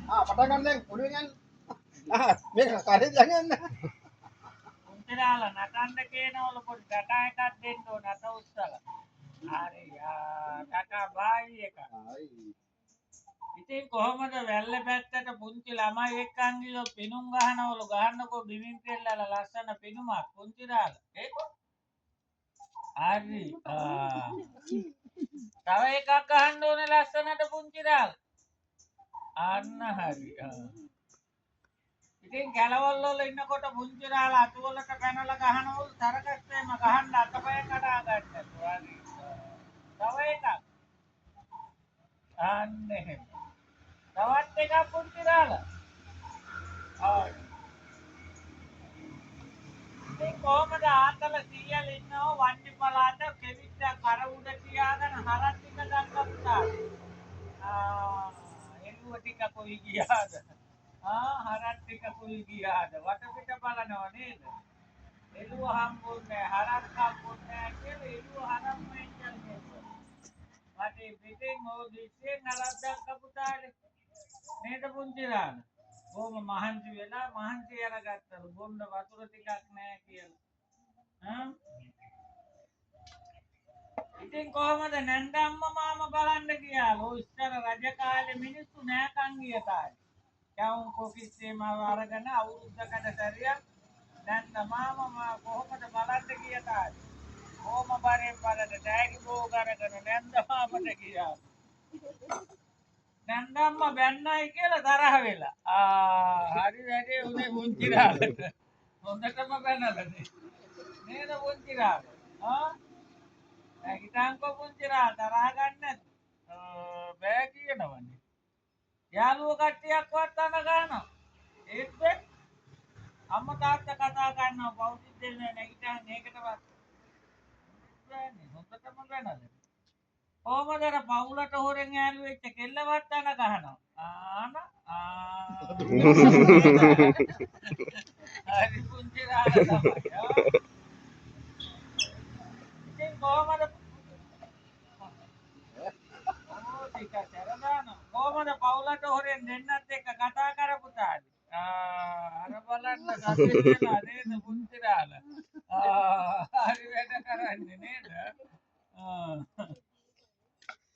pernah kan Neng, udah kan? Neng kali jangan. උන්ටලාලා නටන්න කියනවලු පොඩි ta-ta එකක් දෙන්න ඕන අත උස්සලා. හරි ටටා බායි එක. ඉතින් කොහොමද වැල්ල පැත්තට පුංචි ළමයි එක්කන් ගියොත් පිනුම් ගහනවලු ගහන්නකෝ බිමින් පෙරලලා ලස්සන පිනුමක් පුංචි දාලා. ඒකෝ. හරි. තව එකක් ගහන්න ඕනේ ලස්සනට පුංචි දාලා. අන්න හරි. ඉතින් කැලවල් වල ඉන්නකොට පුංචි දාලා අතු වලට පැනලා ගහනවලු තරකස්සෙම ගහන්න අතපය කඩා ගන්නත්. හරි. තව එකක්. අන්න එහෙම. තවත් එකක් පුංචි දාලා. හරි. ඉතින් කොහමද ආතල සීයල ඉන්නව වන්දි පළාත කෙවිච්ච කර උඩ තියාගෙන හරක් ටික ගත්තා පුතා. එළුව ටික කොයි ගියාද? හරක් ටික කොයි ගියාද? වටපිට බලනව නේද? එළුව හම්බුන්නේ හරක් හම්බුන්නේ කියලා එළුව හරක් මෙච්චර නෙවෙයි. වටේ පිටින් ඕ දිස්සේ නරද්දක් පුතාලේ. නේද පුංචි දාන? බොහොම මහන්සි වෙලා මහන්සි අරගත්තලු බොන්න වතුර ටිකක් නැහැ කියලා. ඉතින් කොහමද නැන්දම්ම මාම බලන්න ගියාලු ඉස්සර රජ කාලේ මිනිස්සු නෑකම් ගිය කාලේ. යවුන් කොකිස්සේම අරගෙන අවුරුද්දකට සැරියක් නැන්ද මාම කොහොමද බලන්න ගිය කාලේ. කොහොම බරෙන් බලන්න ටැගි බෝග අරගෙන නැන්ද මාමට ගියා. නැන්දම්ම බැන්නයි කියලා තරහ වෙලා. හරි වැඩේ උනේ පුංචිරාලට. හොඳටම බැනලා නේද පුංචිරාල? හිතන්කෝ පුංචිරාල තරහ ගන්න නැද්ද? බෑ කියනවනේ. යාළුවෝ කට්ටියක්වත් අන ගන්නවා. ඒත් බෑ. අම්මා තාත්තා කතා කරනවා බෞද්ධ දෙන්නේ නැගිටින් මේකටවත්. බෑනේ හොඳටම බැනලා. කොහමද අර පවුලට හොරෙන් ඈළු වෙච්ච කෙල්ලවත් අන ගහනවා. හරි පුංචිරාල තමයි. ඉතින් කොහමද කොහමද පවුලට හොරෙන් දෙන්නත් එක්ක කතා කරපු තාලේ. අර බලන්න සතුට වෙලා නේද පුංචිරාල. හරි වැඩ කරන්නේ නේද?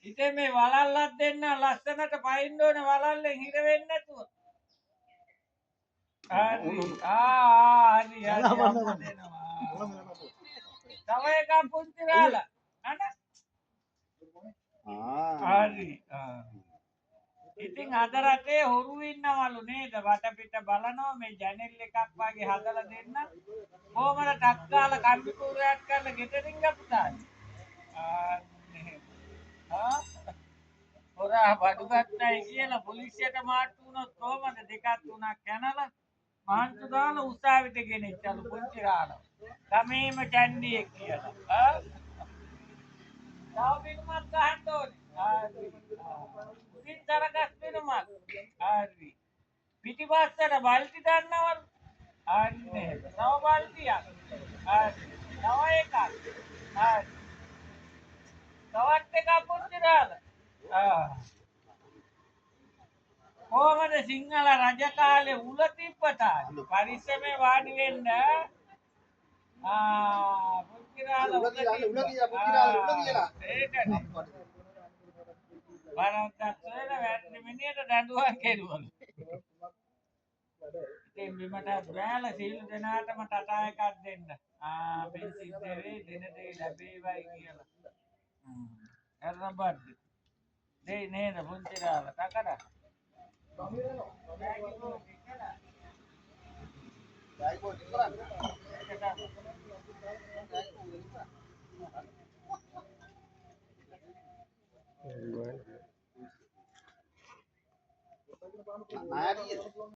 ඉතින් මේ වලල්ලක් දෙන්න ලස්සනට පයින්න ඕනේ වලල්ලෙන් හිර වෙන්නේ නැතුව. හරි. හරි අම්මා දෙනවා. තව එකක් පුංචිරාල. අන හරි. ඉතින් අද රටේ හොරු ඉන්නවලු නේද වටපිට බලනවා මේ ජනෙල් එකක් වගේ හදලා දෙන්න. කොහමද ටක් ගාලා කම්බි කූරයක් කරලා ගෙදරින් ගපුතානේ. හොරා බඩු ගන්නයි කියලා පොලිසියට මාට්ටු වුණොත් කොහමද දෙකක් තුනක් කනලා මාන්තු දාලා උසාවියට ගෙනිච්චලු පුංචිරාල. ගමේම චන්ඩියෙක් කියලා. තව පිටුමක් ගහන්න ඕනේ. උදින් තරගස් පිටුමක්. හරි. පිටිපස්සට බල්ටි ගන්නවලු. අන්නේ. තව බල්ටියක්. හරි. තව එකක්. හරි. තවත් එකක් පුංචිරාල. කොහමද සිංහල රජ කාලේ උල තිබ්බතා පරිස්සමේ වාඩි වෙන්න පුංචිරාල උල තියලා ඒකනේ වරන්තක් වල වැටෙන මිනිහට දඬුවම් කෙරුවලු. ඉතින් බිමට බෑලා සීල දෙනාටම ටටා එකක් දෙන්න. මේ සිද්ධ වෙයි දින දෙක ලැබේවයි කියලා. එරබද්ද දෙයි නේද පුංචිරාල කකඩ